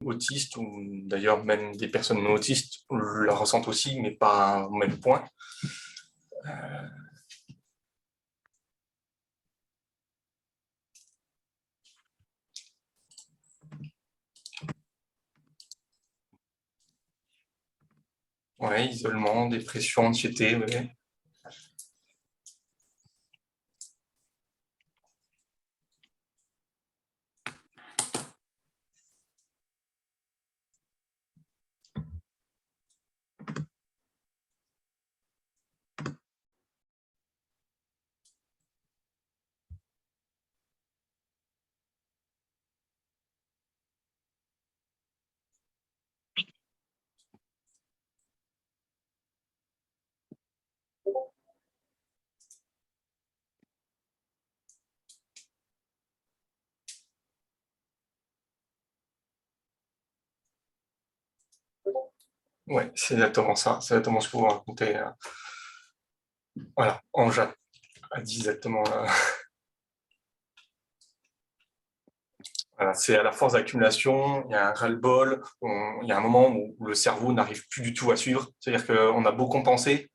autistes, ou d'ailleurs même des personnes non autistes le ressentent aussi, mais pas au même point. Ouais, isolement, dépression, anxiété, ouais. Ouais, c'est exactement ça, c'est exactement ce que vous racontez. Voilà, Anja a dit exactement. Voilà, c'est à la force d'accumulation, il y a un ras-le-bol, il y a un moment où le cerveau n'arrive plus du tout à suivre. C'est-à-dire qu'on a beau compenser,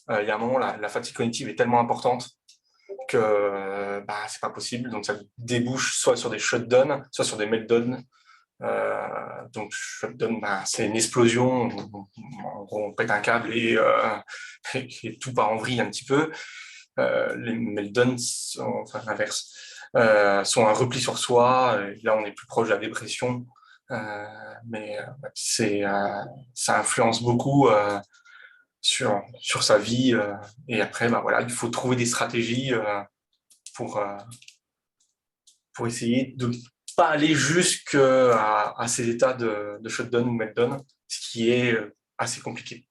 il y a un moment, la fatigue cognitive est tellement importante que c'est pas possible. Donc ça débouche soit sur des shutdowns, soit sur des meltdowns. Donc shutdown, c'est une explosion, on pète un câble et tout part en vrille un petit peu. Les meltdowns, enfin l'inverse, sont un repli sur soi. Et là, on est plus proche de la dépression. Mais ça influence beaucoup sur sa vie. Et après, voilà, il faut trouver des stratégies pour, euh, pour essayer de pas aller jusqu'à ces états de shutdown ou meltdown, ce qui est assez compliqué.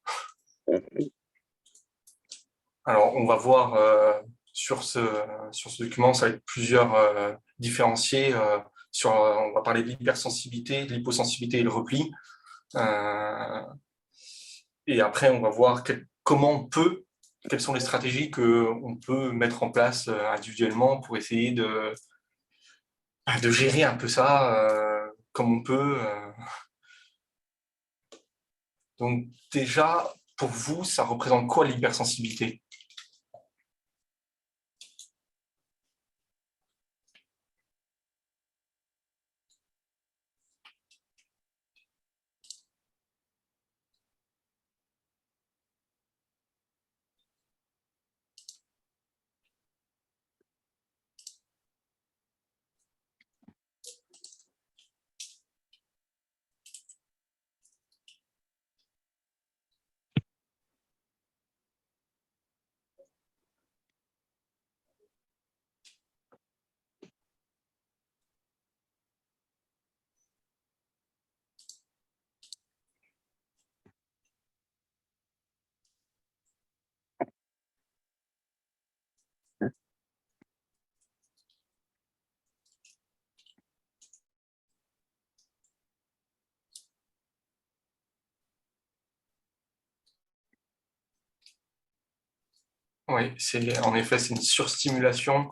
Alors, on va voir sur ce document, ça va être plusieurs différenciés. On va parler de l'hypersensibilité, de l'hyposensibilité et le repli. Et après, on va voir quelles sont les stratégies qu'on peut mettre en place individuellement pour essayer de gérer un peu ça comme on peut. Donc déjà, pour vous, ça représente quoi l'hypersensibilité? Oui, en effet, c'est une surstimulation.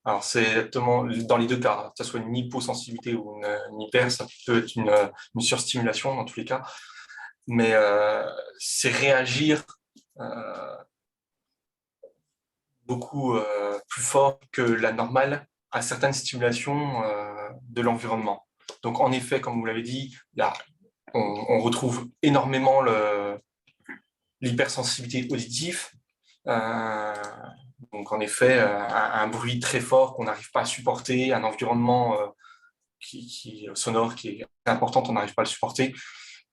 Alors, c'est exactement dans les deux cas, que ce soit une hyposensibilité ou une hyper, ça peut être une surstimulation dans tous les cas. Mais c'est réagir euh, beaucoup plus fort que la normale à certaines stimulations de l'environnement. Donc, en effet, comme vous l'avez dit, là, on retrouve énormément l'hypersensibilité auditive. Euh, donc, en effet, un bruit très fort qu'on n'arrive pas à supporter, un environnement sonore qui est important, on n'arrive pas à le supporter.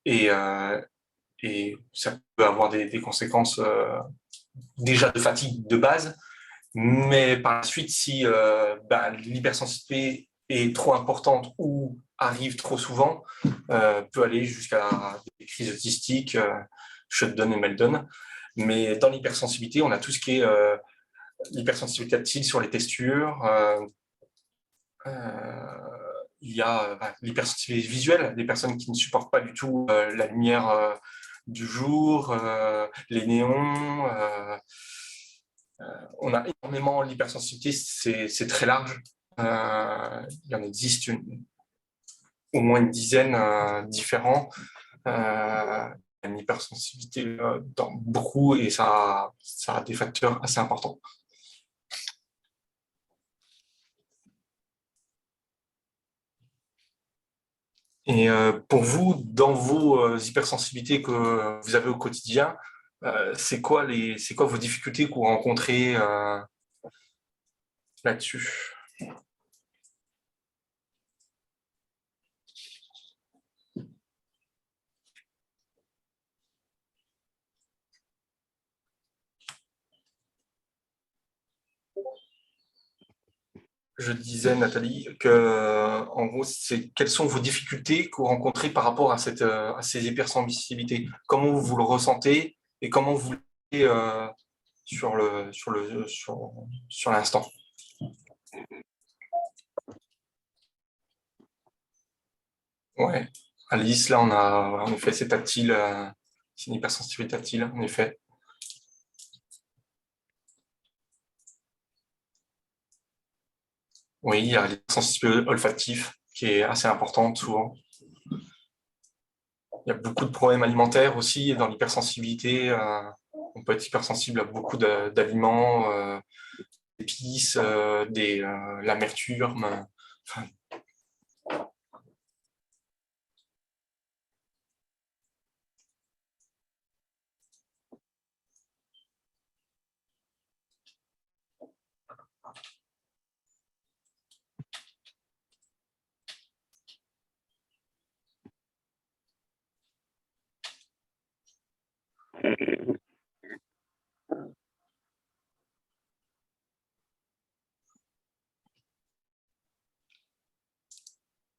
Et ça peut avoir des conséquences déjà de fatigue de base, mais par la suite, si l'hypersensibilité est trop importante ou arrive trop souvent, peut aller jusqu'à des crises autistiques, shutdown et meltdown. Mais dans l'hypersensibilité, on a tout ce qui est l'hypersensibilité tactile sur les textures. Il y a l'hypersensibilité visuelle, des personnes qui ne supportent pas du tout la lumière du jour, les néons. On a énormément l'hypersensibilité, c'est très large. Il y en existe au moins une dizaine différents. Une hypersensibilité dans beaucoup et ça a des facteurs assez importants. Et pour vous, dans vos hypersensibilités que vous avez au quotidien, c'est quoi vos difficultés que vous rencontrez là-dessus? Je disais, Nathalie, que en gros, quelles sont vos difficultés que vous rencontrez par rapport à ces hypersensibilités? Comment vous le ressentez et comment vous le vivez sur l'instant? Ouais. Alice, là, on a en effet, c'est tactile, c'est une hypersensibilité tactile, en effet. Oui, il y a l'hypersensibilité olfactive qui est assez importante souvent. Il y a beaucoup de problèmes alimentaires aussi dans l'hypersensibilité. On peut être hypersensible à beaucoup d'aliments, d'épices, l'amertume. Enfin,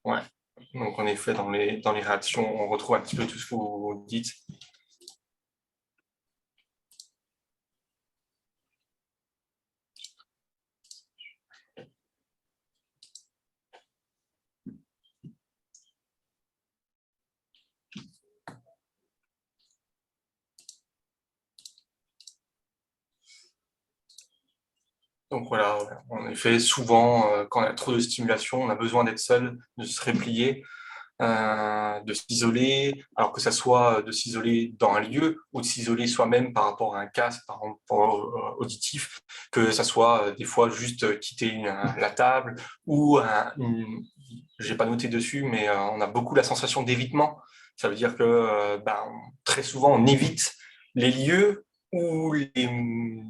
ouais. Donc en effet, dans les réactions, on retrouve un petit peu tout ce que vous dites. Donc voilà, en effet, souvent, quand il y a trop de stimulation, on a besoin d'être seul, de se replier, de s'isoler, alors que ça soit de s'isoler dans un lieu ou de s'isoler soi-même par rapport à un casque, par rapport auditif, que ça soit des fois juste quitter la table ou j'ai pas noté dessus, mais on a beaucoup la sensation d'évitement. Ça veut dire que très souvent on évite les lieux ou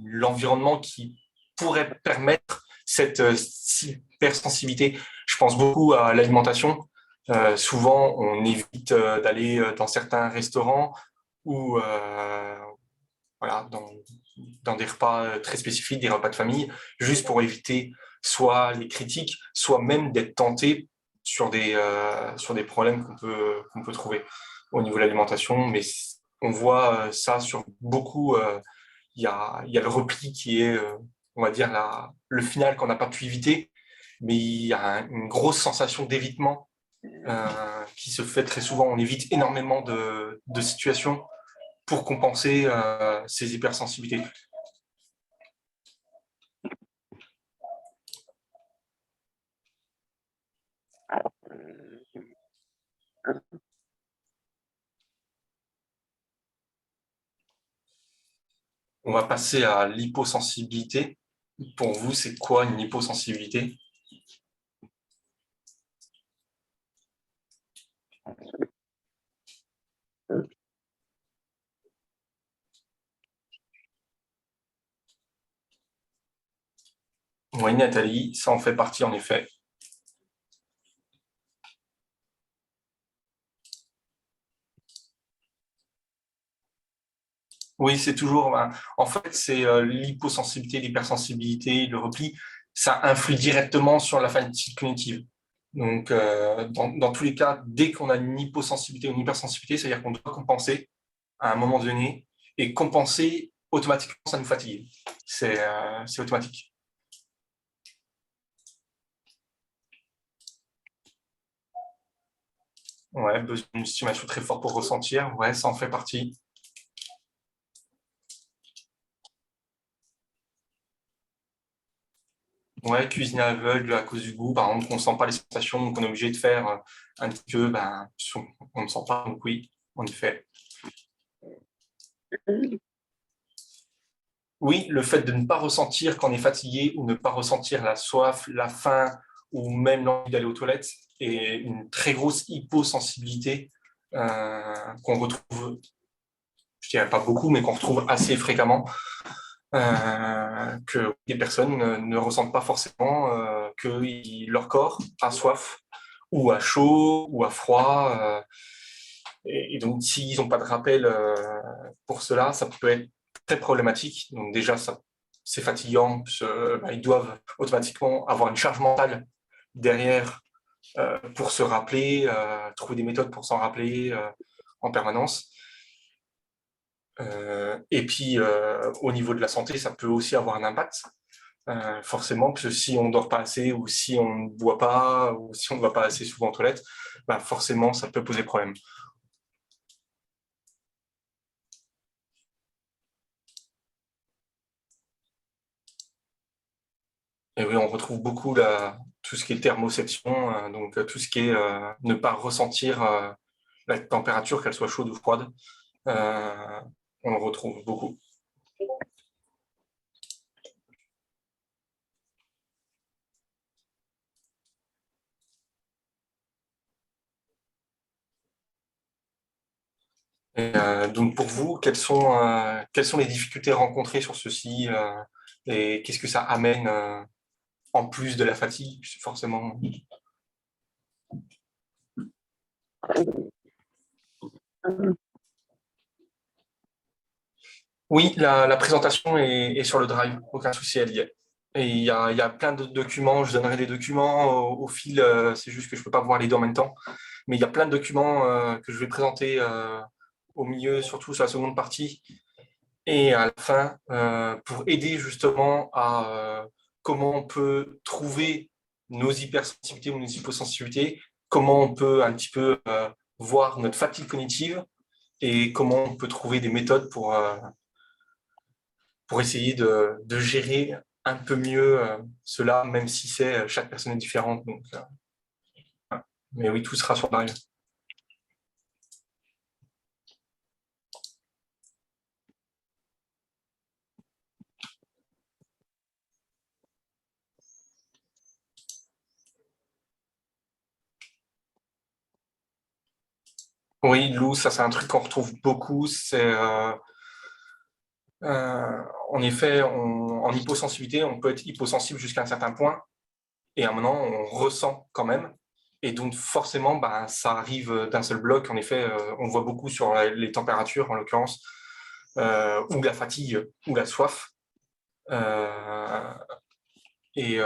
l'environnement qui pourrait permettre cette hypersensibilité. Je pense beaucoup à l'alimentation. Souvent, on évite d'aller dans certains restaurants ou voilà, dans des repas très spécifiques, des repas de famille, juste pour éviter soit les critiques, soit même d'être tenté sur des problèmes qu'on peut trouver au niveau de l'alimentation. Mais on voit ça sur beaucoup. Il y a le repli qui est, on va dire, le final qu'on n'a pas pu éviter, mais il y a une grosse sensation d'évitement qui se fait très souvent. On évite énormément de situations pour compenser ces hypersensibilités. On va passer à l'hyposensibilité. Pour vous, c'est quoi une hyposensibilité? Oui, Nathalie, ça en fait partie en effet. Oui, c'est toujours. En fait, c'est l'hyposensibilité, l'hypersensibilité, le repli. Ça influe directement sur la fatigue cognitive. Donc, dans tous les cas, dès qu'on a une hyposensibilité ou une hypersensibilité, c'est-à-dire qu'on doit compenser à un moment donné, et compenser automatiquement, ça nous fatigue. C'est automatique. Ouais, besoin d'une stimulation très forte pour ressentir. Ouais, ça en fait partie. Ouais, cuisiner à l'aveugle à cause du goût, par exemple, qu'on ne sent pas les sensations, qu'on est obligé de faire un petit peu, ben, on ne sent pas, donc oui, en effet. Oui, le fait de ne pas ressentir quand on est fatigué ou ne pas ressentir la soif, la faim ou même l'envie d'aller aux toilettes est une très grosse hyposensibilité qu'on retrouve, je dirais pas beaucoup, mais qu'on retrouve assez fréquemment, que les personnes ne ressentent pas forcément que leur corps a soif ou a chaud ou a froid. Et donc, s'ils n'ont pas de rappel pour cela, ça peut être très problématique. Donc déjà, c'est fatigant, parce que, ils doivent automatiquement avoir une charge mentale derrière pour se rappeler, trouver des méthodes pour s'en rappeler en permanence. Et puis, au niveau de la santé, ça peut aussi avoir un impact. Forcément, parce que si on ne dort pas assez, ou si on ne boit pas, ou si on ne va pas assez souvent aux toilettes, forcément, ça peut poser problème. Et oui, on retrouve beaucoup tout ce qui est thermoception, donc tout ce qui est ne pas ressentir la température, qu'elle soit chaude ou froide. Euh, on le retrouve beaucoup. Et, donc pour vous, quelles sont les difficultés rencontrées sur ceci et qu'est-ce que ça amène en plus de la fatigue, forcément? Oui, la présentation est sur le Drive, aucun souci, elle y est. Et il y a plein de documents, je donnerai des documents au fil, c'est juste que je ne peux pas voir les deux en même temps, mais il y a plein de documents que je vais présenter au milieu, surtout sur la seconde partie, et à la fin, pour aider justement à comment on peut trouver nos hypersensibilités ou nos hyposensibilités, comment on peut un petit peu voir notre fatigue cognitive et comment on peut trouver des méthodes pour essayer de gérer un peu mieux cela, même si chaque personne est différente. Donc, mais oui, tout sera sur Mario. Oui, Lou, ça c'est un truc qu'on retrouve beaucoup. C'est en effet, en hyposensibilité, on peut être hyposensible jusqu'à un certain point, et à un moment, on ressent quand même. Et donc, forcément, ça arrive d'un seul bloc. En effet, on voit beaucoup sur les températures, en l'occurrence, ou la fatigue, ou la soif. Euh, et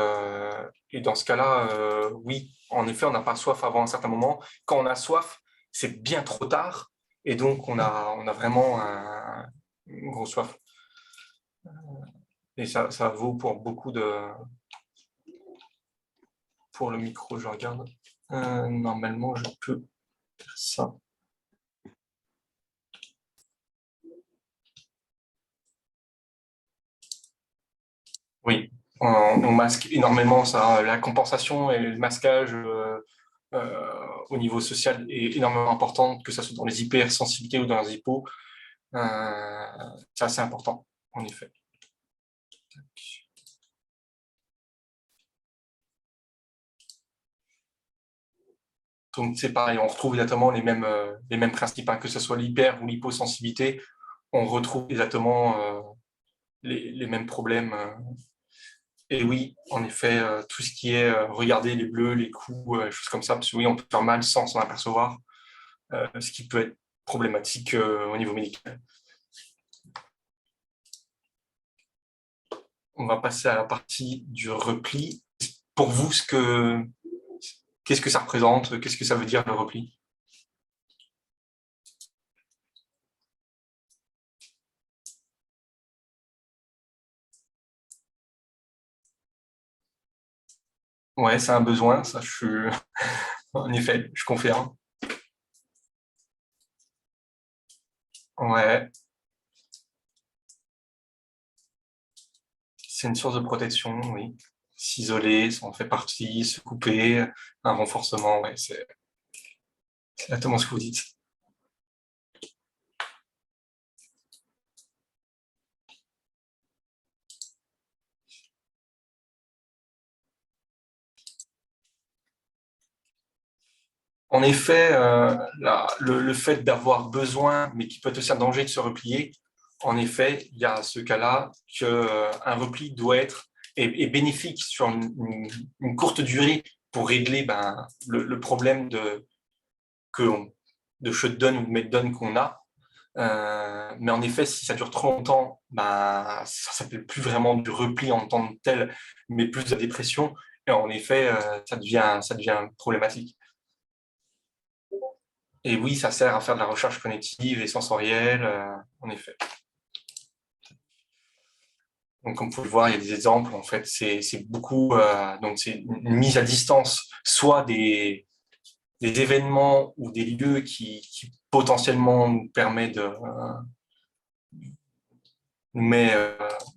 dans ce cas-là, oui, en effet, on n'a pas soif avant un certain moment. Quand on a soif, c'est bien trop tard. Et donc, on a vraiment une grosse soif. Et ça vaut pour beaucoup de... Pour le micro, je regarde. Normalement, je peux faire ça. Oui, on masque énormément ça. La compensation et le masquage au niveau social est énormément important, que ce soit dans les hypersensibilités ou dans les hypos. C'est assez important, en effet. Donc c'est pareil, on retrouve exactement les mêmes principes, hein, que ce soit l'hyper ou l'hyposensibilité, on retrouve exactement les mêmes problèmes. Et oui, en effet, tout ce qui est regarder les bleus, les coups, choses comme ça, parce que oui, on peut faire mal sans s'en apercevoir, ce qui peut être problématique au niveau médical. On va passer à la partie du repli. Pour vous, qu'est-ce que ça représente? Qu'est-ce que ça veut dire le repli? Ouais, c'est un besoin, ça, je suis... En effet, je confirme. Ouais, c'est une source de protection, oui. s'isoler, ça en fait partie, se couper, un renforcement, ouais, c'est exactement ce que vous dites. En effet, le fait d'avoir besoin, mais qui peut être aussi un danger de se replier, en effet, il y a ce cas-là qu'un repli doit être est bénéfique sur une courte durée pour régler le problème de shutdown ou de meltdown qu'on a. Mais en effet, si ça dure trop longtemps, ça ne s'appelle plus vraiment du repli en tant que tel, mais plus de la dépression. Et en effet, ça devient problématique. Et oui, ça sert à faire de la recherche cognitive et sensorielle, en effet. Donc, comme vous pouvez le voir, il y a des exemples. En fait, c'est beaucoup. Donc, c'est une mise à distance, soit des événements ou des lieux qui potentiellement nous permettent nous met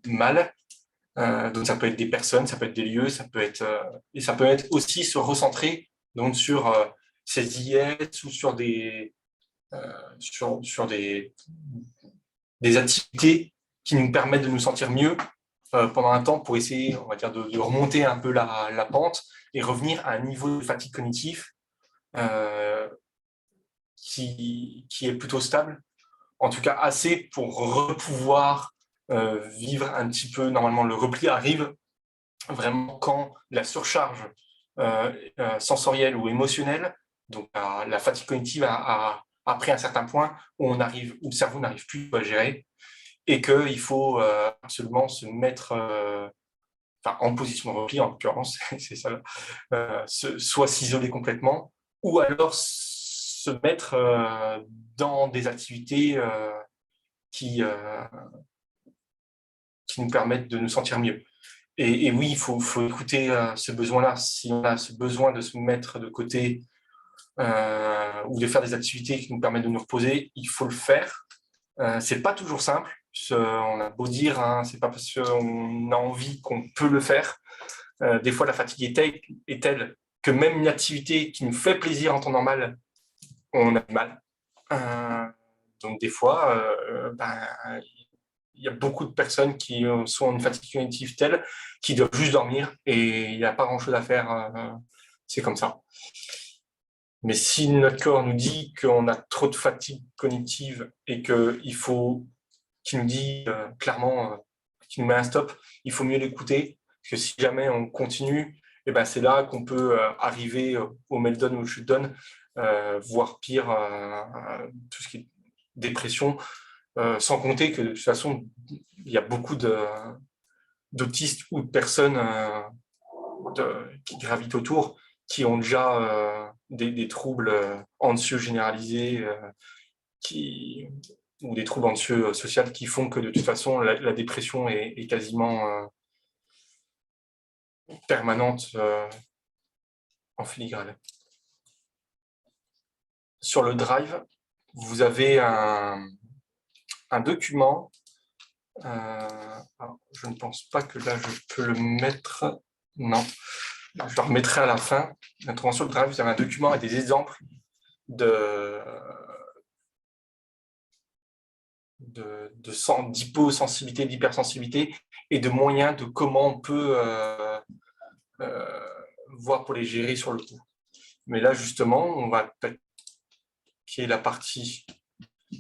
mal. Donc, ça peut être des personnes, ça peut être des lieux, ça peut être et ça peut être aussi se recentrer donc sur ces IS ou sur sur des activités qui nous permettent de nous sentir mieux pendant un temps pour essayer, on va dire, de remonter un peu la pente et revenir à un niveau de fatigue cognitif euh, qui est plutôt stable, en tout cas assez pour pouvoir vivre un petit peu. Normalement, le repli arrive vraiment quand la surcharge sensorielle ou émotionnelle, donc la fatigue cognitive a pris un certain point où où le cerveau n'arrive plus à gérer et qu'il faut absolument se mettre en position de repli, en l'occurrence, c'est ça, soit s'isoler complètement, ou alors se mettre dans des activités qui, euh, qui nous permettent de nous sentir mieux. Et oui, il faut écouter ce besoin-là. Si on a ce besoin de se mettre de côté ou de faire des activités qui nous permettent de nous reposer, il faut le faire. C'est pas toujours simple. On a beau dire, hein, c'est pas parce qu'on a envie qu'on peut le faire. Des fois, la fatigue est telle que même une activité qui nous fait plaisir en temps normal, on a du mal. Euh, donc des fois, il y a beaucoup de personnes qui sont en une fatigue cognitive telle qui doivent juste dormir et il n'y a pas grand-chose à faire. C'est comme ça. Mais si notre corps nous dit qu'on a trop de fatigue cognitive et qu'il nous dit clairement, qu'il nous met un stop, il faut mieux l'écouter. Parce que si jamais on continue, c'est là qu'on peut arriver au meltdown ou au shutdown, voire pire, tout ce qui est dépression, sans compter que de toute façon, il y a beaucoup d'autistes ou de personnes qui gravitent autour qui ont déjà des troubles anxieux généralisés ou des troubles anxieux sociaux qui font que de toute façon, la dépression est quasiment permanente en filigrane. Sur le Drive, vous avez un document. Je ne pense pas que là, je peux le mettre. Non, je le remettrai à la fin. Maintenant, sur le Drive, vous avez un document avec des exemples d'hyposensibilité, d'hypersensibilité et de moyens de comment on peut voir pour les gérer sur le coup. Mais là, justement, on va qui est la partie.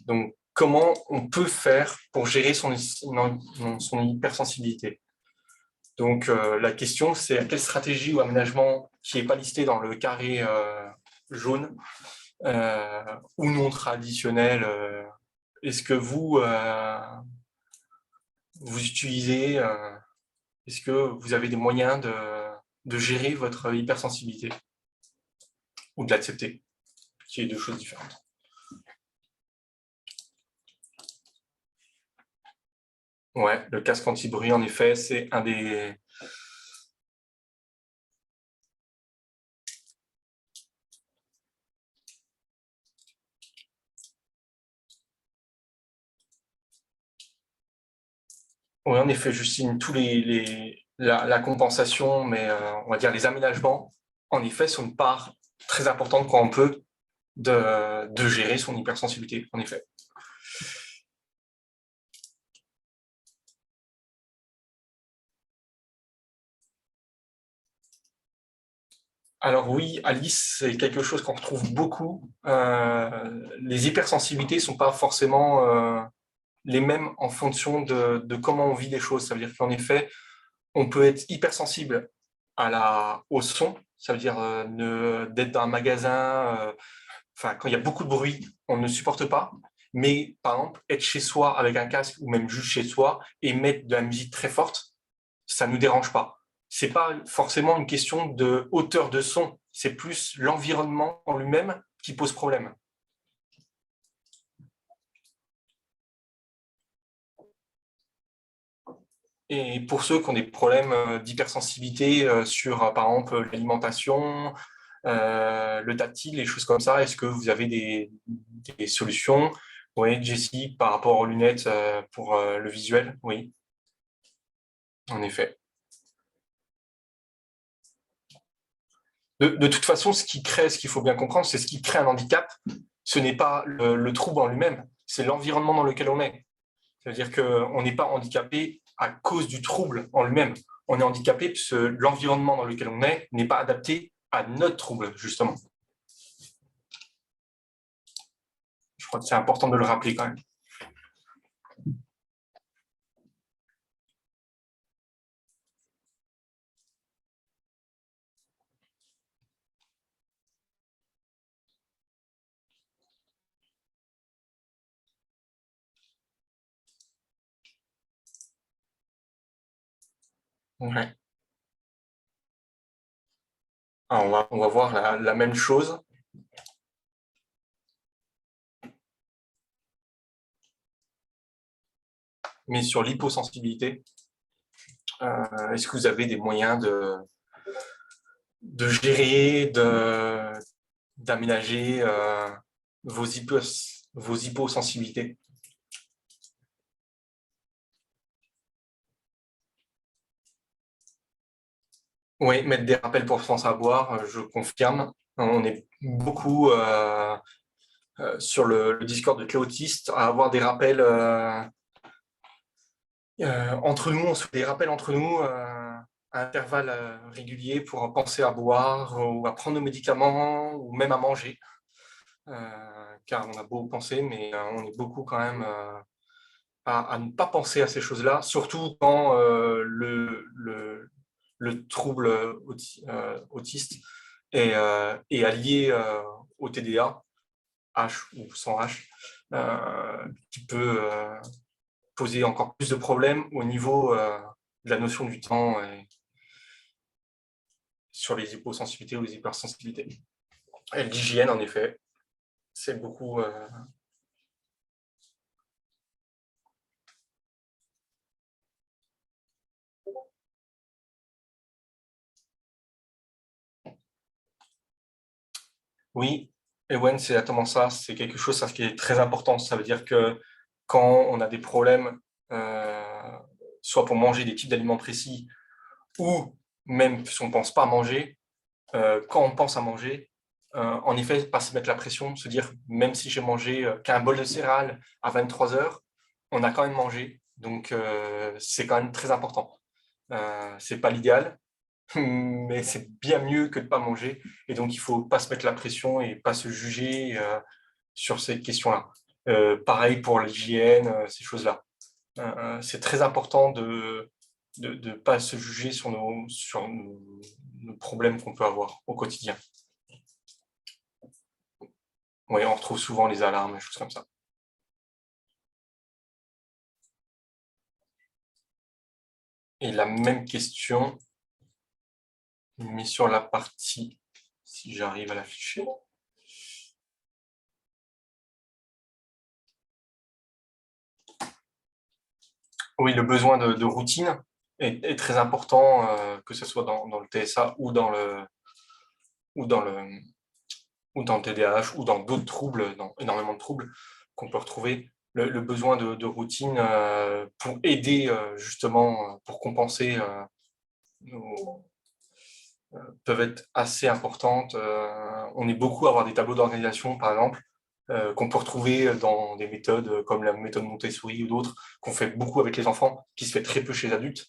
Donc, comment on peut faire pour gérer son hypersensibilité. Donc, la question, c'est quelle stratégie ou aménagement qui n'est pas listé dans le carré jaune ou non traditionnel est-ce que vous utilisez, est-ce que vous avez des moyens de gérer votre hypersensibilité ou de l'accepter, qui est deux choses différentes. Ouais, le casque anti-bruit, en effet, c'est un des... Oui, en effet, Justine, tous la compensation, mais on va dire les aménagements, en effet, sont une part très importante quand on peut de gérer son hypersensibilité, en effet. Alors oui, Alice, c'est quelque chose qu'on retrouve beaucoup. Les hypersensibilités ne sont pas forcément les mêmes en fonction de comment on vit les choses. Ça veut dire qu'en effet, on peut être hypersensible au son. Ça veut dire d'être dans un magasin, quand il y a beaucoup de bruit, on ne supporte pas. Mais par exemple, être chez soi avec un casque ou même juste chez soi et mettre de la musique très forte, ça ne nous dérange pas. Ce n'est pas forcément une question de hauteur de son, c'est plus l'environnement en lui-même qui pose problème. Et pour ceux qui ont des problèmes d'hypersensibilité sur, par exemple, l'alimentation, le tactile, les choses comme ça, est-ce que vous avez des solutions? Oui, Jessie, par rapport aux lunettes pour le visuel, oui, en effet. De toute façon, ce qu'il faut bien comprendre, c'est ce qui crée un handicap, ce n'est pas le trouble en lui-même, c'est l'environnement dans lequel on est. C'est-à-dire qu'on n'est pas handicapé à cause du trouble en lui-même. On est handicapé parce que l'environnement dans lequel on est n'est pas adapté à notre trouble, justement. Je crois que c'est important de le rappeler quand même. Ouais. Alors, on va voir la même chose. Mais sur l'hyposensibilité, est-ce que vous avez des moyens de gérer, d'aménager vos hyposensibilités? Oui, mettre des rappels pour s'en savoir, je confirme. On est beaucoup sur le Discord de Cléotiste à avoir des rappels entre nous, on se fait des rappels entre nous à intervalles réguliers pour penser à boire ou à prendre nos médicaments ou même à manger. Car on a beau penser, mais on est beaucoup quand même à ne pas penser à ces choses-là, surtout quand le trouble autiste est allié au TDA, H ou sans H, qui peut poser encore plus de problèmes au niveau de la notion du temps et sur les hyposensibilités ou les hypersensibilités. Et l'hygiène, en effet, c'est beaucoup... Oui, Ewen, c'est exactement ça. C'est quelque chose ça, qui est très important. Ça veut dire que quand on a des problèmes, soit pour manger des types d'aliments précis, ou même si on ne pense pas à manger, quand on pense à manger, en effet, pas se mettre la pression, se dire, même si j'ai mangé qu'un bol de céréales à 23 heures, on a quand même mangé. Donc, c'est quand même très important. C'est pas l'idéal, mais c'est bien mieux que de ne pas manger. Et donc, il ne faut pas se mettre la pression et pas se juger sur ces questions-là. Pareil pour l'hygiène, ces choses-là. C'est très important de ne pas se juger sur nos problèmes qu'on peut avoir au quotidien. Oui, on retrouve souvent les alarmes, des choses comme ça. Et la même question, mais sur la partie, si j'arrive à l'afficher. Oui, le besoin de routine est très important, que ce soit dans le TSA ou ou dans le, ou dans le TDAH ou dans d'autres troubles, dans énormément de troubles qu'on peut retrouver. Le besoin de routine pour aider justement, pour compenser peuvent être assez importantes. On est beaucoup à avoir des tableaux d'organisation, par exemple, qu'on peut retrouver dans des méthodes comme la méthode Montessori ou d'autres, qu'on fait beaucoup avec les enfants, qui se fait très peu chez les adultes,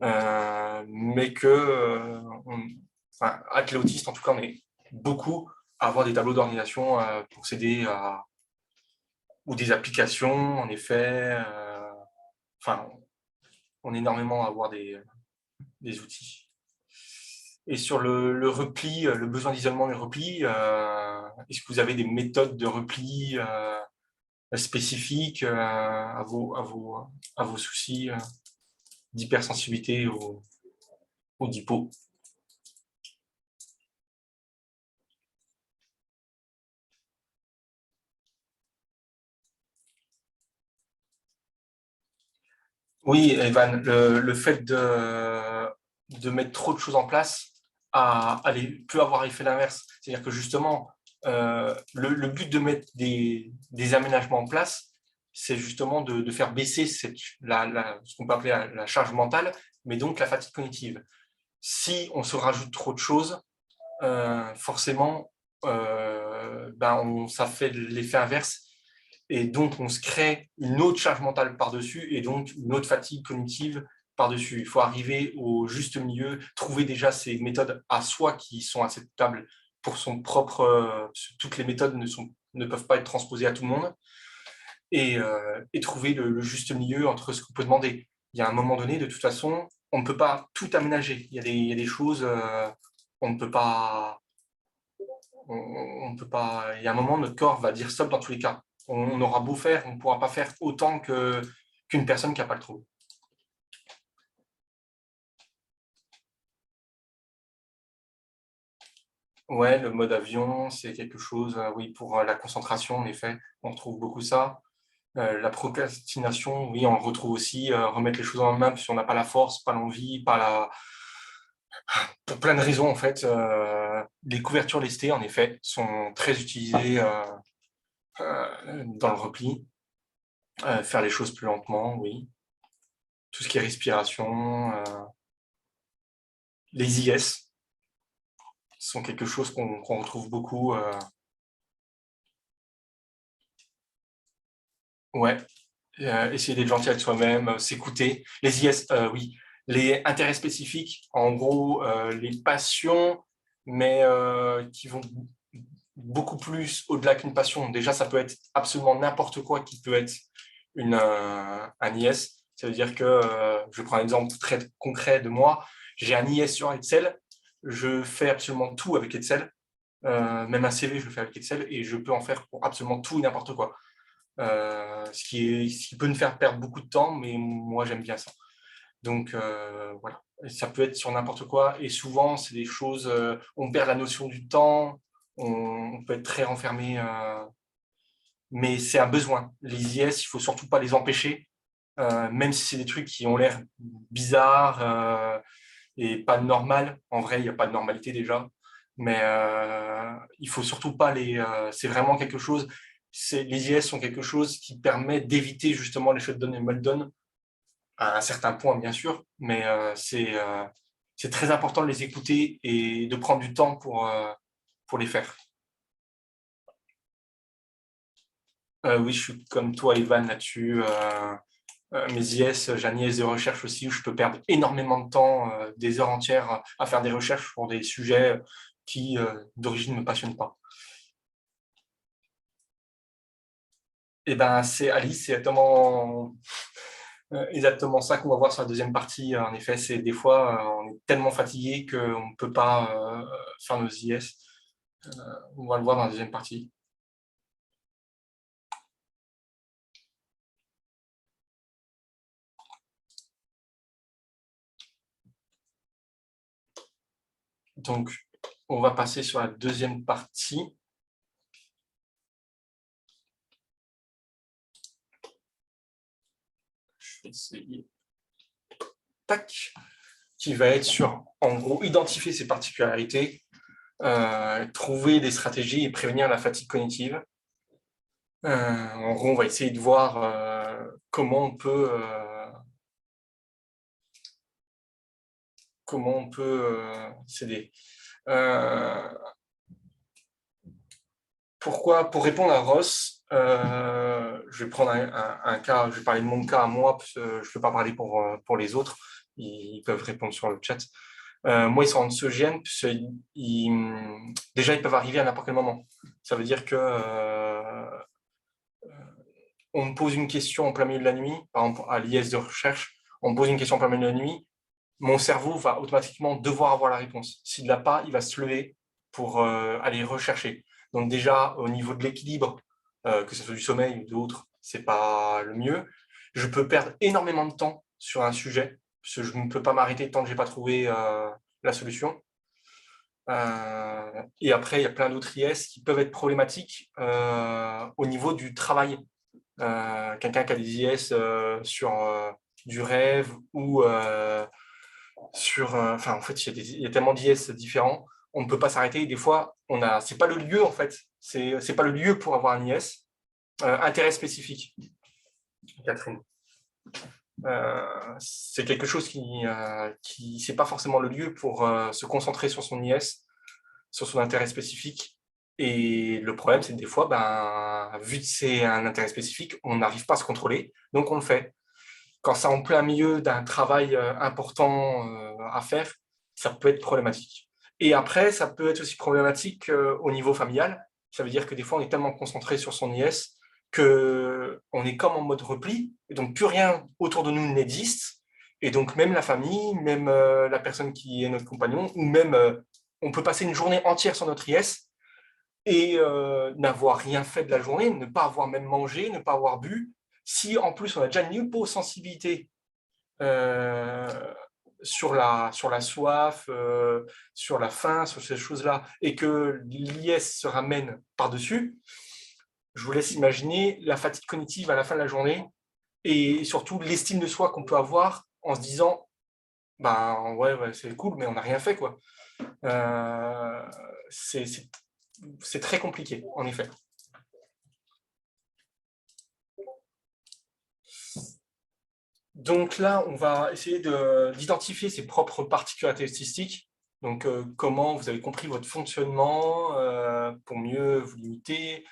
mais que, avec les autistes, en tout cas, on est beaucoup à avoir des tableaux d'organisation pour s'aider à... ou des applications, en effet. On est énormément à avoir des outils. Et sur le repli, le besoin d'isolement et le repli, est-ce que vous avez des méthodes de repli spécifiques à vos soucis d'hypersensibilité ou d'hypo? Oui, Evan, le fait de mettre trop de choses en place peut avoir l'effet l'inverse. C'est-à-dire que justement, le but de mettre des aménagements en place, c'est justement de faire baisser ce qu'on peut appeler la charge mentale, mais donc la fatigue cognitive. Si on se rajoute trop de choses, forcément, ça fait l'effet inverse. Et donc, on se crée une autre charge mentale par-dessus et donc une autre fatigue cognitive par-dessus. Il faut arriver au juste milieu, trouver déjà ces méthodes à soi qui sont acceptables pour son propre... toutes les méthodes ne peuvent pas être transposées à tout le monde et trouver le juste milieu entre ce qu'on peut demander. Il y a un moment donné, de toute façon, on ne peut pas tout aménager. Il y a des choses, on ne peut pas... On peut pas... Il y a un moment, notre corps va dire stop dans tous les cas. On aura beau faire, on ne pourra pas faire autant qu'une personne qui n'a pas le trouble. Ouais, le mode avion, c'est quelque chose, oui, pour la concentration, en effet, on retrouve beaucoup ça. La procrastination, oui, on le retrouve aussi, remettre les choses en main, puis si on n'a pas la force, pas l'envie, pas la... Pour plein de raisons, en fait, les couvertures lestées, en effet, sont très utilisées dans le repli. Faire les choses plus lentement, oui. Tout ce qui est respiration, les IS sont quelque chose qu'on retrouve beaucoup. Ouais, essayer d'être gentil avec soi-même, s'écouter. Les IS, oui. Les intérêts spécifiques, en gros, les passions, mais qui vont beaucoup plus au-delà qu'une passion. Déjà, ça peut être absolument n'importe quoi qui peut être un IS. Ça veut dire que, je prends un exemple très concret de moi, j'ai un IS sur Excel, je fais absolument tout avec Excel, même un CV, je le fais avec Excel, et je peux en faire pour absolument tout et n'importe quoi. Ce qui peut nous faire perdre beaucoup de temps, mais moi, j'aime bien ça. Donc, voilà. Et ça peut être sur n'importe quoi, et souvent, c'est des choses, on perd la notion du temps, on peut être très renfermé, mais c'est un besoin. Les IS, il ne faut surtout pas les empêcher, même si c'est des trucs qui ont l'air bizarres et pas normal. En vrai, il n'y a pas de normalité déjà, mais il ne faut surtout pas les... c'est vraiment quelque chose... Les IS sont quelque chose qui permet d'éviter justement les shutdowns et meltdowns, à un certain point, bien sûr, mais c'est très important de les écouter et de prendre du temps pour les faire. Oui, je suis comme toi, Evan, là-dessus. Mes IS, j'ai un IS de recherche aussi où je peux perdre énormément de temps, des heures entières à faire des recherches pour des sujets qui, d'origine, ne me passionnent pas. Et ben, c'est Alice, c'est exactement ça qu'on va voir sur la deuxième partie. En effet, c'est des fois, on est tellement fatigué qu'on ne peut pas faire nos IS. On va le voir dans la deuxième partie. Donc, on va passer sur la deuxième partie. Je vais essayer. Tac. Qui va être sur, en gros, identifier ses particularités, trouver des stratégies et prévenir la fatigue cognitive. En gros, on va essayer de voir comment on peut comment on peut s'aider. Pour répondre à Ross, je vais prendre un cas, je vais parler de mon cas à moi, parce que je ne peux pas parler pour les autres, ils peuvent répondre sur le chat. Moi, ils sont anxiogènes, parce déjà, ils peuvent arriver à n'importe quel moment. Ça veut dire que on me pose une question en plein milieu de la nuit, par exemple à l'IS de recherche, on me pose une question en plein milieu de la nuit, mon cerveau va automatiquement devoir avoir la réponse. S'il ne l'a pas, il va se lever pour aller rechercher. Donc déjà, au niveau de l'équilibre, que ce soit du sommeil ou d'autres, c'est pas le mieux. Je peux perdre énormément de temps sur un sujet, parce que je ne peux pas m'arrêter tant que je n'ai pas trouvé la solution. Et après, il y a plein d'autres IS qui peuvent être problématiques au niveau du travail. Quelqu'un qui a des IS sur du rêve ou sur... Enfin, en fait, il y a tellement d'IS différents, on ne peut pas s'arrêter. Des fois, c'est pas le lieu, en fait. C'est pas le lieu pour avoir un IS. Intérêt spécifique, Catherine. C'est quelque chose qui c'est pas forcément le lieu pour se concentrer sur son IS, sur son intérêt spécifique. Et le problème, c'est que des fois, vu que c'est un intérêt spécifique, on n'arrive pas à se contrôler, donc on le fait. Quand c'est en plein milieu d'un travail important à faire, ça peut être problématique. Et après, ça peut être aussi problématique au niveau familial. Ça veut dire que des fois, on est tellement concentré sur son IS qu'on est comme en mode repli, et donc plus rien autour de nous n'existe. Et donc même la famille, même la personne qui est notre compagnon, ou même on peut passer une journée entière sur notre IS et n'avoir rien fait de la journée, ne pas avoir même mangé, ne pas avoir bu. Si en plus on a déjà une hyposensibilité sur la soif, sur la faim, sur ces choses-là, et que l'IS se ramène par-dessus, je vous laisse imaginer la fatigue cognitive à la fin de la journée et surtout l'estime de soi qu'on peut avoir en se disant ouais c'est cool, mais on n'a rien fait, quoi. C'est très compliqué, en effet. Donc là, on va essayer d'identifier ses propres particularités statistiques. Donc, comment vous avez compris votre fonctionnement pour mieux vous limiter.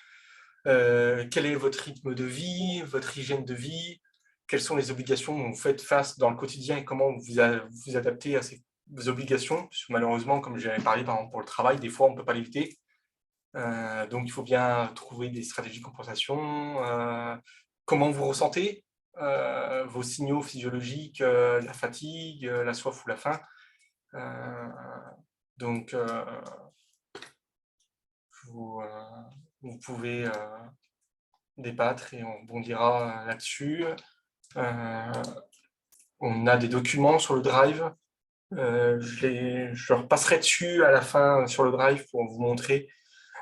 Quel est votre rythme de vie, votre hygiène de vie, quelles sont les obligations dont vous faites face dans le quotidien et comment vous adaptez à ces obligations. Parce que malheureusement, comme j'avais parlé par exemple, pour le travail, des fois, on ne peut pas l'éviter. Donc, il faut bien trouver des stratégies de compensation. Comment vous ressentez vos signaux physiologiques, la fatigue, la soif ou la faim. Donc, vous pouvez débattre et on bondira là-dessus. On a des documents sur le Drive. Je repasserai dessus à la fin sur le Drive pour vous montrer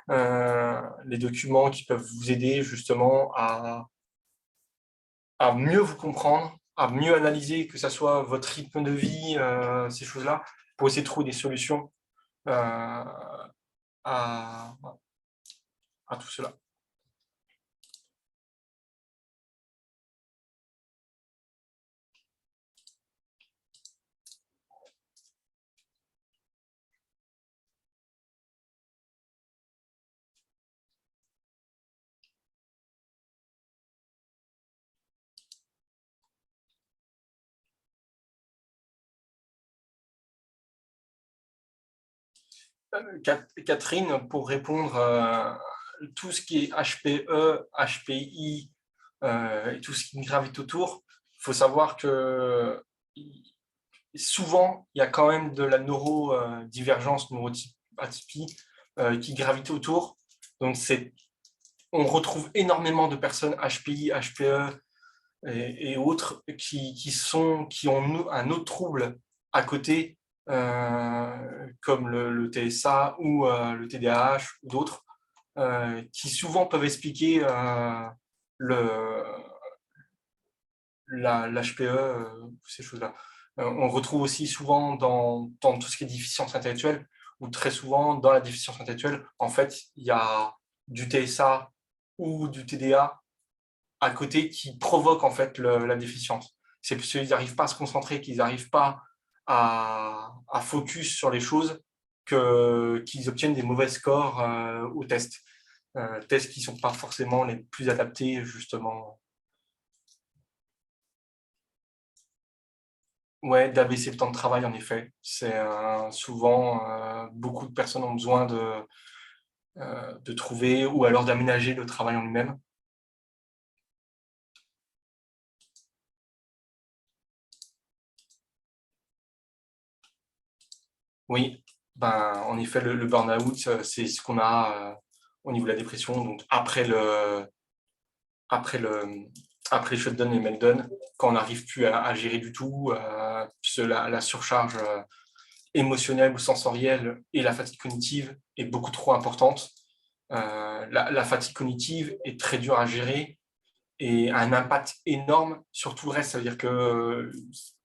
les documents qui peuvent vous aider justement à mieux vous comprendre, à mieux analyser, que ce soit votre rythme de vie, ces choses-là, pour essayer de trouver des solutions à tout cela. Catherine, pour répondre à tout ce qui est HPE, HPI et tout ce qui gravite autour, il faut savoir que souvent, il y a quand même de la neurodivergence, neuroatypie qui gravite autour. Donc, on retrouve énormément de personnes HPI, HPE et autres qui ont un autre trouble à côté, comme le TSA ou le TDAH ou d'autres, qui souvent peuvent expliquer l'HPE, ces choses-là. On retrouve aussi souvent dans tout ce qui est déficience intellectuelle, ou très souvent dans la déficience intellectuelle, en fait, il y a du TSA ou du TDA à côté qui provoque en fait la déficience. C'est parce qu'ils n'arrivent pas à se concentrer, qu'ils n'arrivent pas à focus sur les choses qu'ils obtiennent des mauvais scores aux tests. Tests qui ne sont pas forcément les plus adaptés, justement. Ouais, d'abaisser le temps de travail, en effet. C'est souvent, beaucoup de personnes ont besoin de trouver ou alors d'aménager le travail en lui-même. Oui, ben, en effet, le burn-out, c'est ce qu'on a au niveau de la dépression. Donc, après le, après le shutdown et le meltdown, quand on n'arrive plus à gérer du tout, la surcharge émotionnelle ou sensorielle et la fatigue cognitive est beaucoup trop importante. La fatigue cognitive est très dure à gérer et a un impact énorme sur tout le reste. Ça veut dire que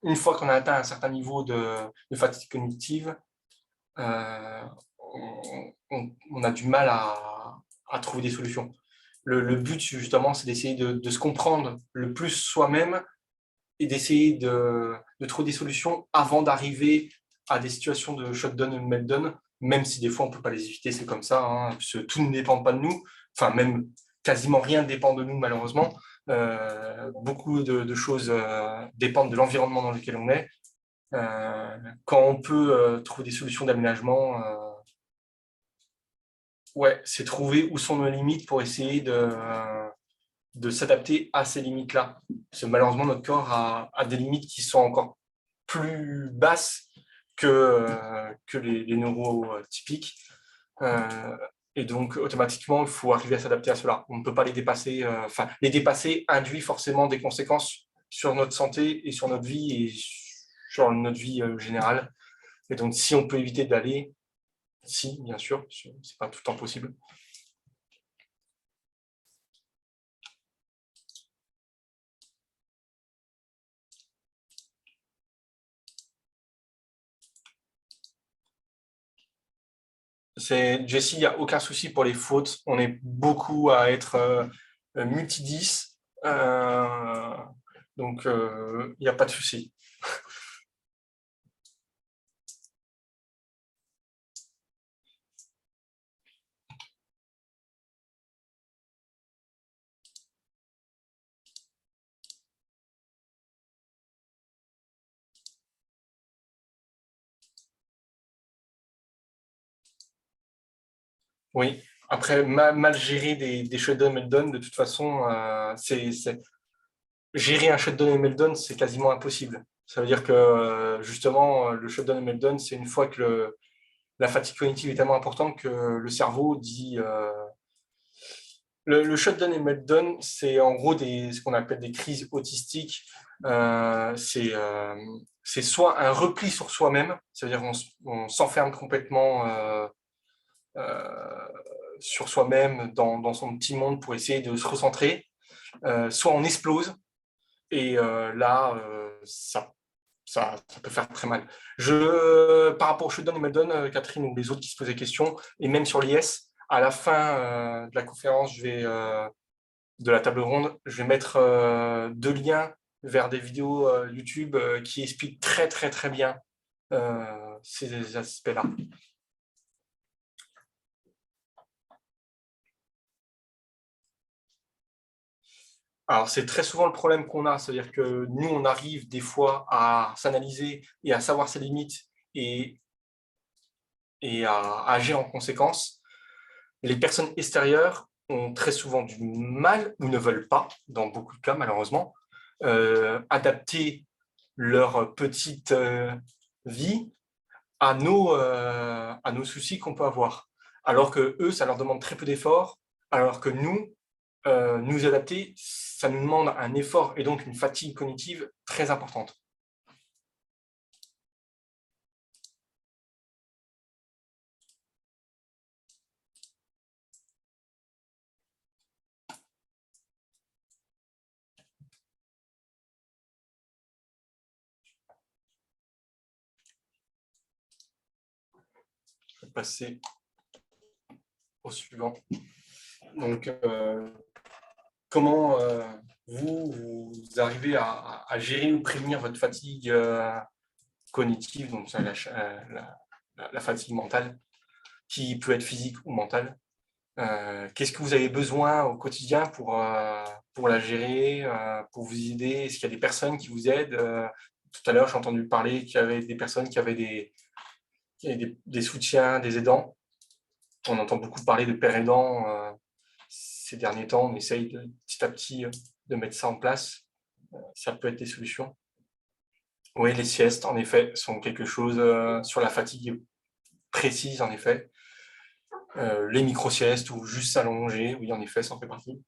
une fois qu'on a atteint un certain niveau de fatigue cognitive, on a du mal à trouver des solutions. Le but, justement, c'est d'essayer de se comprendre le plus soi-même et d'essayer de trouver des solutions avant d'arriver à des situations de shutdown ou de meltdown, même si des fois on ne peut pas les éviter, c'est comme ça, hein, parce que tout ne dépend pas de nous, enfin même quasiment rien ne dépend de nous malheureusement. Beaucoup de choses dépendent de l'environnement dans lequel on est. Quand on peut trouver des solutions d'aménagement, ouais, c'est trouver où sont nos limites pour essayer de s'adapter à ces limites-là. Parce que malheureusement, notre corps a des limites qui sont encore plus basses que les neurotypiques. Et donc, automatiquement, il faut arriver à s'adapter à cela. On ne peut pas les dépasser. Enfin, les dépasser induit forcément des conséquences sur notre santé et sur notre vie et sur notre vie générale. Et donc, si on peut éviter d'aller, si, bien sûr, c'est pas tout le temps possible. Jessie, il n'y a aucun souci pour les fautes. On est beaucoup à être multi-10. Donc, il n'y a pas de souci. Oui. Après, mal gérer des shutdowns et meltdowns, de toute façon, gérer un shutdown et meltdown, c'est quasiment impossible. Ça veut dire que, justement, le shutdown et meltdown, c'est une fois que la fatigue cognitive est tellement importante que le cerveau dit le shutdown et meltdown, c'est en gros ce qu'on appelle des crises autistiques. C'est soit un repli sur soi-même, c'est-à-dire on s'enferme complètement euh, sur soi-même dans son petit monde pour essayer de se recentrer, soit on explose et là, ça peut faire très mal. Par rapport au shutdown et meltdown, Catherine ou les autres qui se posaient questions, et même sur l'IS, à la fin de la conférence, de la table ronde, je vais mettre 2 liens vers des vidéos YouTube qui expliquent très très très bien ces aspects-là. Alors, c'est très souvent le problème qu'on a, c'est-à-dire que nous, on arrive des fois à s'analyser et à savoir ses limites et, à agir en conséquence. Les personnes extérieures ont très souvent du mal ou ne veulent pas, dans beaucoup de cas malheureusement, adapter leur petite vie à nos soucis qu'on peut avoir. Alors que eux, ça leur demande très peu d'efforts, alors que nous, nous adapter, ça nous demande un effort et donc une fatigue cognitive très importante. Je vais passer au suivant. Donc, comment vous arrivez à gérer ou prévenir votre fatigue cognitive, donc ça, la fatigue mentale, qui peut être physique ou mentale. Qu'est-ce que vous avez besoin au quotidien pour la gérer, pour vous aider? Est-ce qu'il y a des personnes qui vous aident? Tout à l'heure, j'ai entendu parler qu'il y avait des personnes qui avaient des soutiens, des aidants. On entend beaucoup parler de pères aidants ces derniers temps. On essaye petit à petit de mettre ça en place. Ça peut être des solutions. Oui, les siestes, en effet, sont quelque chose sur la fatigue précise, en effet. Les micro-siestes ou juste s'allonger, oui, en effet, ça en fait partie.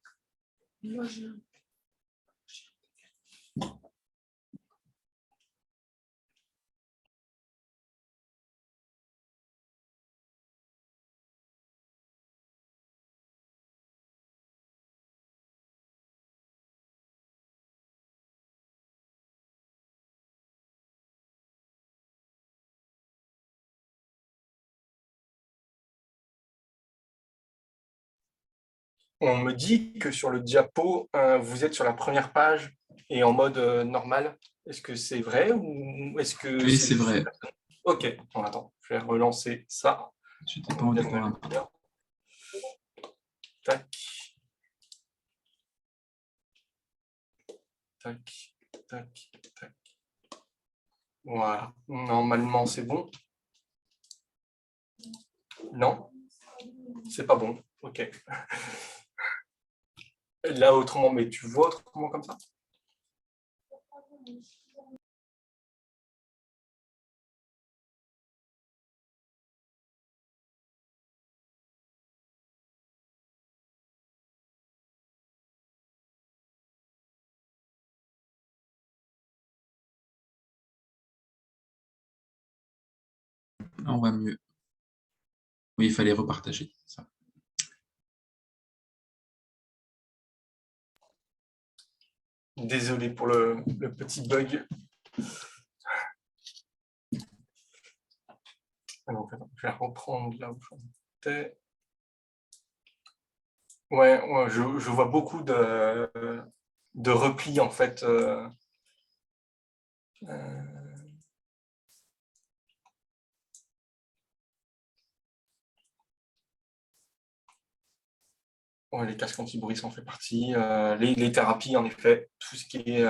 On me dit que sur le diapo, vous êtes sur la première page et en mode normal. Est-ce que c'est vrai ou est-ce que Oui, c'est vrai. Ok, on attend. Je vais relancer ça. Je n'étais pas en décor. Tac. Tac, tac, tac. Voilà. Normalement, c'est bon. Non, c'est pas bon. Ok. Là, autrement, mais tu vois autrement comme ça? On va mieux. Oui, il fallait repartager ça. Désolé pour le petit bug. Alors, je vais reprendre là où j'en étais. Ouais, je vois beaucoup de replis en fait. Ouais, les casques anti-bruit, ça en fait partie. Les thérapies, en effet, tout ce qui est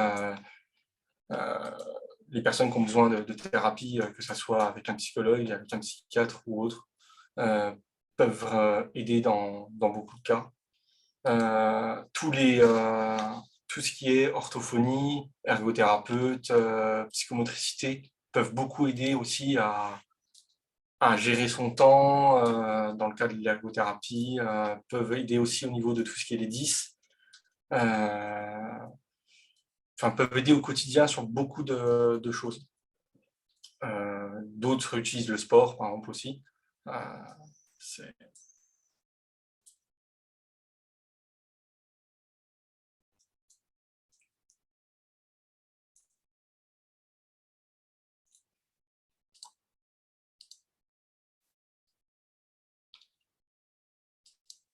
les personnes qui ont besoin de thérapie, que ce soit avec un psychologue, avec un psychiatre ou autre, peuvent aider dans beaucoup de cas. Tout ce qui est orthophonie, ergothérapeute, psychomotricité peuvent beaucoup aider aussi à gérer son temps dans le cadre de l'ergothérapie, peuvent aider aussi au niveau de tout ce qui est les 10. Peuvent aider au quotidien sur beaucoup de choses. D'autres utilisent le sport, par exemple, aussi.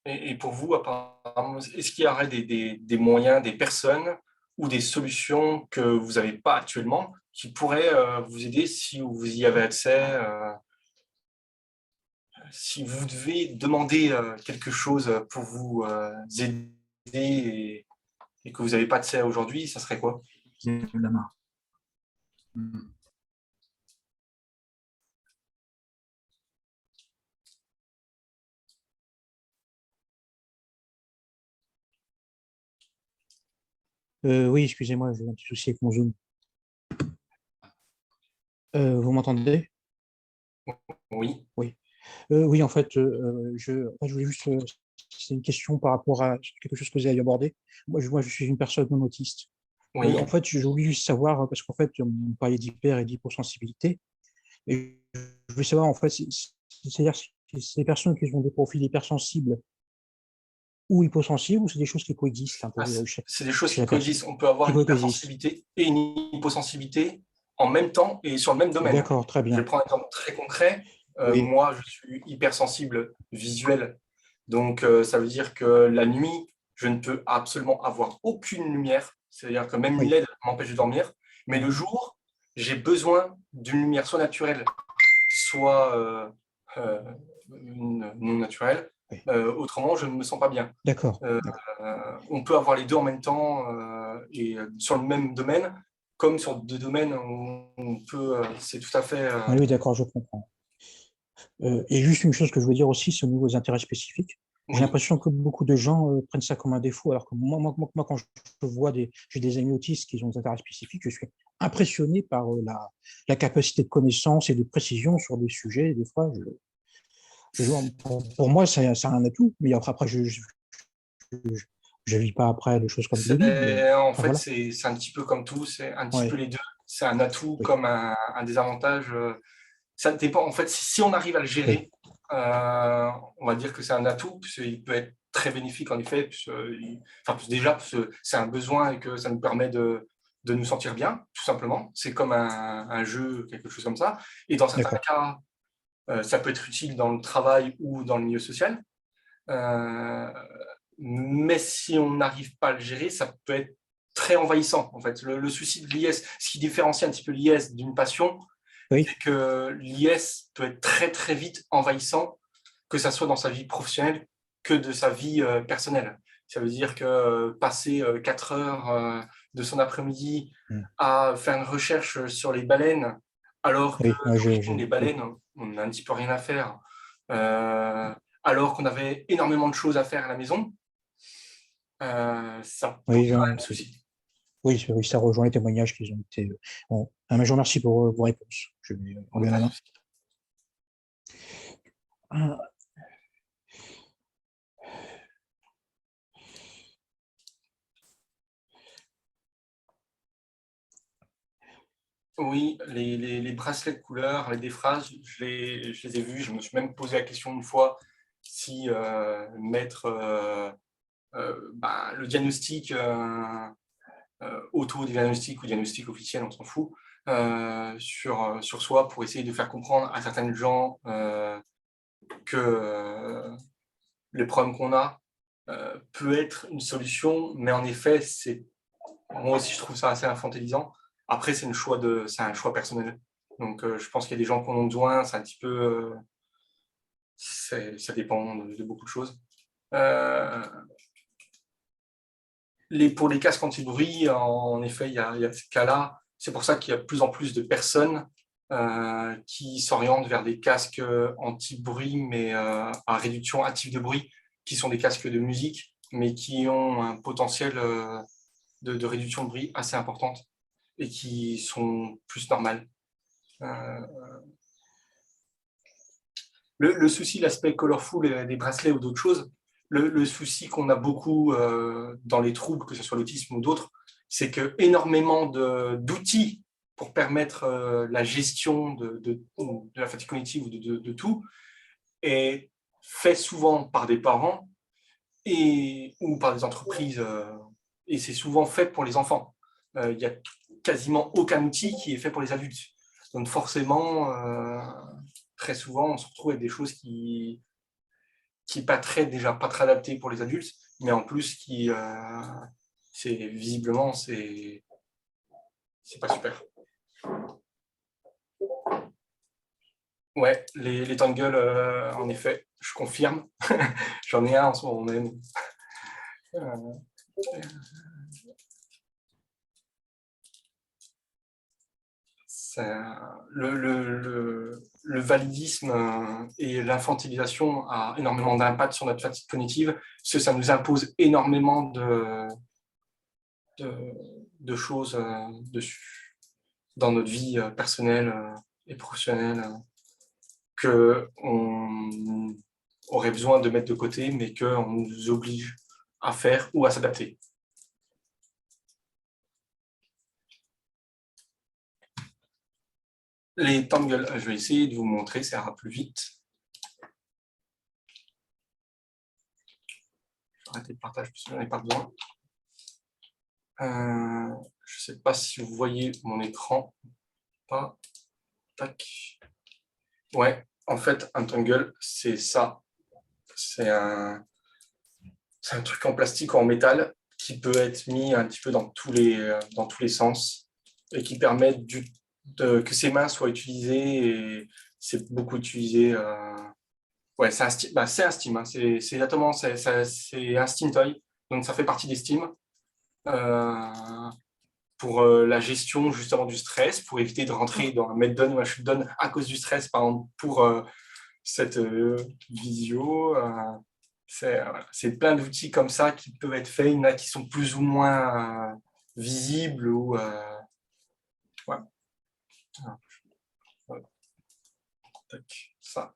Et pour vous, apparemment, est-ce qu'il y aurait des moyens, des personnes ou des solutions que vous n'avez pas actuellement qui pourraient vous aider si vous y avez accès, si vous devez demander quelque chose pour vous aider et que vous n'avez pas accès aujourd'hui, ça serait quoi? La main. Oui, excusez-moi, j'ai un petit souci avec mon Zoom. Vous m'entendez? Oui. Oui. Oui, en fait, je voulais juste. C'est une question par rapport à quelque chose que vous avez abordé. Moi, je suis une personne non autiste. Oui. En fait, je voulais juste savoir, parce qu'en fait, on parlait d'hyper et d'hyposensibilité. Et je voulais savoir, en fait, c'est-à-dire si c'est des personnes qui ont des profils hypersensibles ou hyposensibles, ou c'est des choses qui coexistent un peu c'est des choses chez qui la personne, coexistent. On peut avoir qui une coexistent. hypersensibilité et une hyposensibilité en même temps et sur le même domaine. D'accord, très Je vais bien. prendre un exemple très concret. Oui. Moi, je suis hypersensible visuel. Donc, ça veut dire que la nuit, je ne peux absolument avoir aucune lumière. C'est-à-dire que même une Oui. LED m'empêche de dormir. Mais le jour, j'ai besoin d'une lumière soit naturelle, soit non naturelle. Oui. Autrement, je ne me sens pas bien. D'accord. On peut avoir les deux en même temps et sur le même domaine, comme sur deux domaines, on peut, c'est tout à fait... Oui, d'accord, je comprends. Et juste une chose que je veux dire aussi, c'est au niveau des intérêts spécifiques. J'ai Oui, l'impression que beaucoup de gens prennent ça comme un défaut, alors que moi quand je vois j'ai des amis autistes qui ont des intérêts spécifiques, je suis impressionné par la capacité de connaissance et de précision sur des sujets. Des fois, pour moi, c'est un atout, mais après je vis pas après des choses comme je le vis, mais en enfin, fait, voilà. c'est un petit peu comme tout, c'est un petit peu Ouais, les deux. C'est un atout oui, comme un désavantage. Ça dépend. En fait, si on arrive à le oui, gérer, on va dire que c'est un atout, puisqu'il peut être très bénéfique en effet. Déjà, c'est un besoin et que ça nous permet de nous sentir bien, tout simplement. C'est comme un jeu, quelque chose comme ça. Et dans certains d'accord. cas, ça peut être utile dans le travail ou dans le milieu social. Euh, mais si on n'arrive pas à le gérer, ça peut être très envahissant. En fait, le souci de l'IS, ce qui différencie un petit peu l'IS d'une passion, Oui, c'est que l'IS peut être très très vite envahissant, que ça soit dans sa vie professionnelle que de sa vie personnelle. Ça veut dire que passer 4 heures de son après-midi mm, à faire une recherche sur les baleines, alors que oui, ouais, d'origine, les oui, baleines, on n'a un petit peu rien à faire, euh, alors qu'on avait énormément de choses à faire à la maison, ça pose oui, quand même souci. oui, oui, ça rejoint les témoignages qu'ils ont été. Bon. Ah, mais je vous remercie pour vos réponses. Je vais enlever Pas la de main. souci. Ah, Oui, les bracelets de couleur, les déphrases, je les ai vus. Je me suis même posé la question une fois si mettre le diagnostic, auto-diagnostic ou diagnostic officiel, on s'en fout, sur soi pour essayer de faire comprendre à certaines gens que les problèmes qu'on a peut être une solution, mais en effet, moi aussi je trouve ça assez infantilisant. Après, c'est un choix personnel. Donc, je pense qu'il y a des gens qui en ont besoin. C'est un petit peu, ça dépend de beaucoup de choses. Euh, pour les casques anti-bruit, en effet, il y a ce cas-là. C'est pour ça qu'il y a de plus en plus de personnes qui s'orientent vers des casques anti-bruit, mais à réduction active de bruit, qui sont des casques de musique, mais qui ont un potentiel de réduction de bruit assez importante et qui sont plus normales. Euh, le souci, l'aspect colorful des bracelets ou d'autres choses, le souci qu'on a beaucoup dans les troubles, que ce soit l'autisme ou d'autres, c'est que énormément d'outils pour permettre la gestion de la fatigue cognitive ou de tout est fait souvent par des parents ou par des entreprises, et c'est souvent fait pour les enfants. Il n'y a quasiment aucun outil qui est fait pour les adultes. Donc forcément, très souvent, on se retrouve avec des choses qui déjà pas très adaptées pour les adultes, mais en plus visiblement, c'est pas super. Ouais, les tangles, en effet, je confirme. J'en ai un en ce moment même. Euh, le validisme et l'infantilisation a énormément d'impact sur notre fatigue cognitive, parce que ça nous impose énormément de choses dessus, dans notre vie personnelle et professionnelle, qu'on aurait besoin de mettre de côté, mais qu'on nous oblige à faire ou à s'adapter. Les tangles, je vais essayer de vous montrer, ça ira plus vite. Je vais arrêter le partage parce que j'en ai pas besoin. Je ne sais pas si vous voyez mon écran. Pas. Tac. Ouais, en fait, un tangle, c'est ça. C'est un truc en plastique ou en métal qui peut être mis un petit peu dans tous les sens et qui permet que ses mains soient utilisées, et c'est beaucoup utilisé. Ouais, c'est un Steam, c'est un Steam, hein. C'est exactement, c'est un Steam Toy, donc ça fait partie des Steam. Pour la gestion justement du stress, pour éviter de rentrer dans un meltdown ou un shutdown à cause du stress, par exemple, pour cette visio. C'est plein d'outils comme ça qui peuvent être faits. Il y en a qui sont plus ou moins visibles. Ou, ouais. Ça.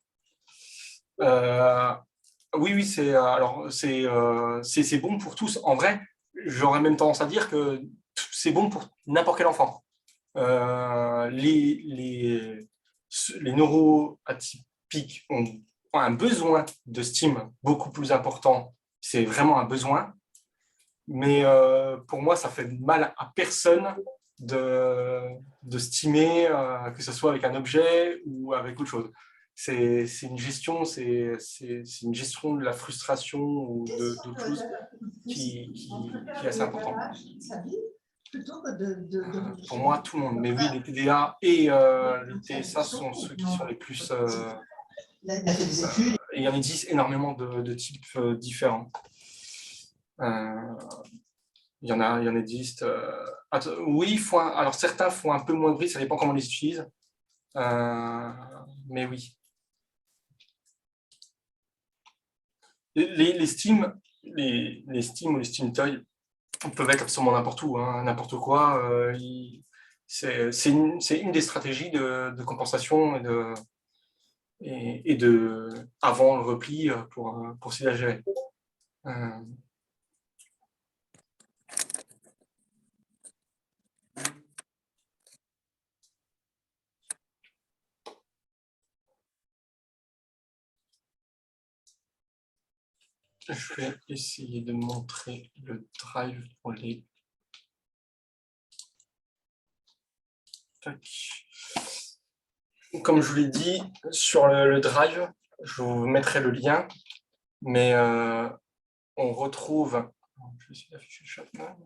Oui, c'est bon pour tous. En vrai, j'aurais même tendance à dire que c'est bon pour n'importe quel enfant. Les neuroatypiques ont un besoin de STEAM beaucoup plus important. C'est vraiment un besoin. Mais pour moi, ça fait mal à personne de stimer, que ce soit avec un objet ou avec autre chose. C'est une gestion, c'est une gestion de la frustration ou d'autres choses qui est assez importante. Pour moi, tout le monde. Mais oui, les TDA et les TSA sont ceux qui sont les plus... il y en existe énormément de types différents. Il y en existe. Oui, alors certains font un peu moins de bruit, ça dépend comment on les utilise. Mais oui. Les Steam, les Steam ou les Steam Toys peuvent être absolument n'importe où, hein, n'importe quoi. C'est une des stratégies de compensation et avant le repli pour s'y gérer. Je vais essayer de montrer le drive pour les... Tac. Comme je vous l'ai dit, sur le drive, je vous mettrai le lien, mais on retrouve... Je vais essayer d'afficher le chat quand même.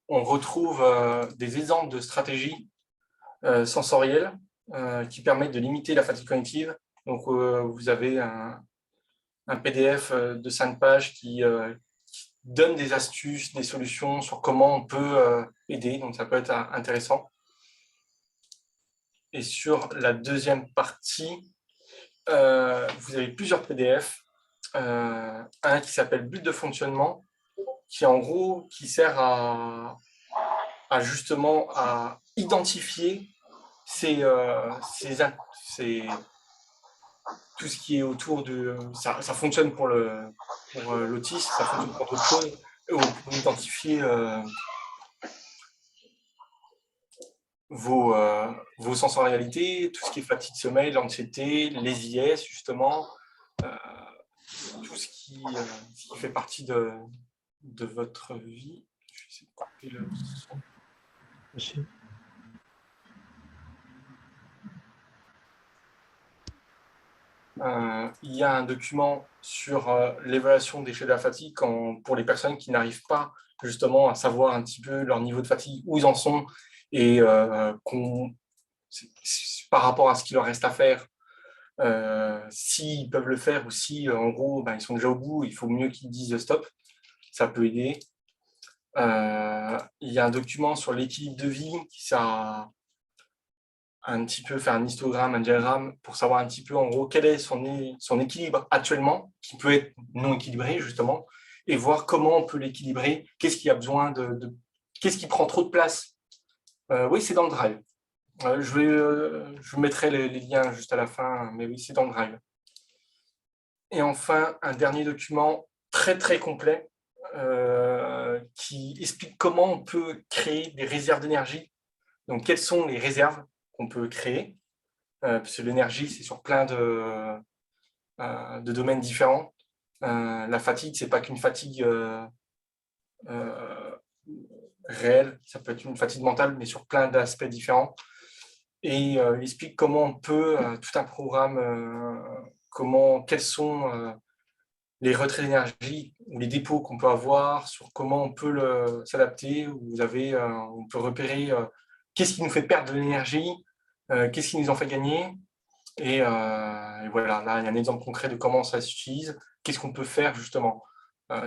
On retrouve des exemples de stratégies sensorielles qui permettent de limiter la fatigue cognitive. Donc, vous avez un PDF de 5 pages qui donne des astuces, des solutions sur comment on peut aider. Donc, ça peut être intéressant. Et sur la deuxième partie, vous avez plusieurs PDF. Un qui s'appelle But de fonctionnement, qui en gros qui sert justement à identifier tout ce qui est autour de... Ça fonctionne pour l'autisme, ça fonctionne pour d'autres choses, pour identifier vos sensorialités, tout ce qui est fatigue sommeil, l'anxiété, les IS justement, tout ce qui fait partie de votre vie. Je vais essayer de couper le son. Merci. Il y a un document sur l'évaluation des échelles de la fatigue pour les personnes qui n'arrivent pas justement à savoir un petit peu leur niveau de fatigue, où ils en sont, et par rapport à ce qu'il leur reste à faire, s'ils peuvent le faire ou si en gros ils sont déjà au bout, il faut mieux qu'ils disent stop, ça peut aider. Il y a un document sur l'équilibre de vie qui sert à un petit peu faire un histogramme, un diagramme pour savoir un petit peu en gros quel est son équilibre actuellement, qui peut être non équilibré justement, et voir comment on peut l'équilibrer, qu'est-ce qui a besoin qu'est-ce qui prend trop de place. Oui, c'est dans le drive. Je mettrai les liens juste à la fin, mais oui, c'est dans le drive. Et enfin, un dernier document très très complet qui explique comment on peut créer des réserves d'énergie. Donc, quelles sont les réserves qu'on peut créer, parce que l'énergie, c'est sur plein de domaines différents. La fatigue, c'est pas qu'une fatigue réelle, ça peut être une fatigue mentale, mais sur plein d'aspects différents. Et il explique comment on peut, tout un programme, quels sont les retraits d'énergie ou les dépôts qu'on peut avoir, sur comment on peut s'adapter, où on peut repérer qu'est-ce qui nous fait perdre de l'énergie, qu'est-ce qui nous en fait gagner. Et voilà, là, il y a un exemple concret de comment ça s'utilise, qu'est-ce qu'on peut faire justement.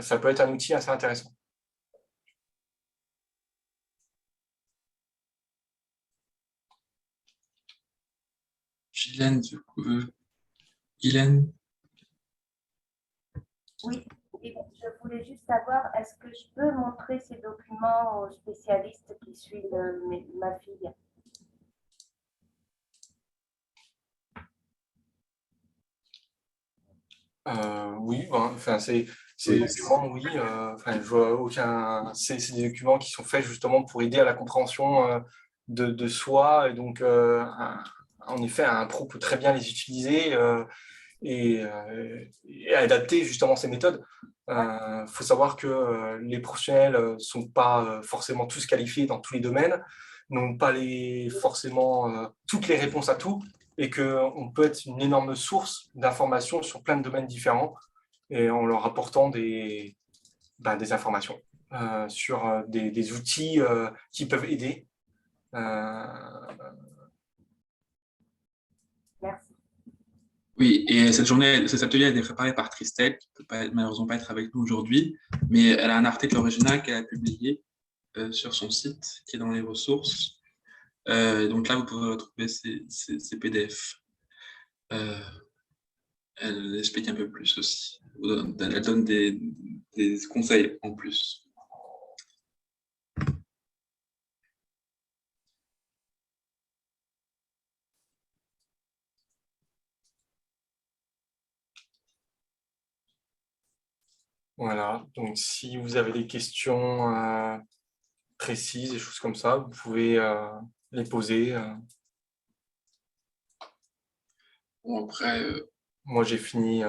Ça peut être un outil assez intéressant. Guylaine, du coup, Guylaine. Oui, et je voulais juste savoir, est-ce que je peux montrer ces documents aux spécialistes qui suivent ma fille? Oui, c'est des documents, oui. Je vois aucun. C'est des documents qui sont faits justement pour aider à la compréhension de soi, et donc en effet, un pro peut très bien les utiliser et adapter justement ces méthodes. Faut savoir que les professionnels ne sont pas forcément tous qualifiés dans tous les domaines, n'ont pas forcément toutes les réponses à tout, et qu'on peut être une énorme source d'informations sur plein de domaines différents, et en leur apportant des informations sur des outils qui peuvent aider. Merci. Oui, et cet atelier a été préparé par Christelle, qui ne peut malheureusement pas être avec nous aujourd'hui, mais elle a un article original qu'elle a publié sur son site, qui est dans les ressources. Donc là, vous pouvez retrouver ces PDF. Elle explique un peu plus aussi. Elle donne des conseils en plus. Voilà, donc si vous avez des questions précises, des choses comme ça, vous pouvez les poser. Bon, après, Moi, j'ai fini.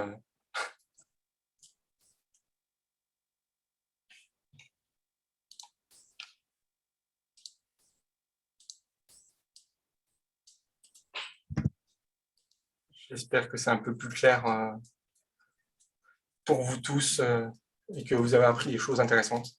J'espère que c'est un peu plus clair pour vous tous et que vous avez appris des choses intéressantes.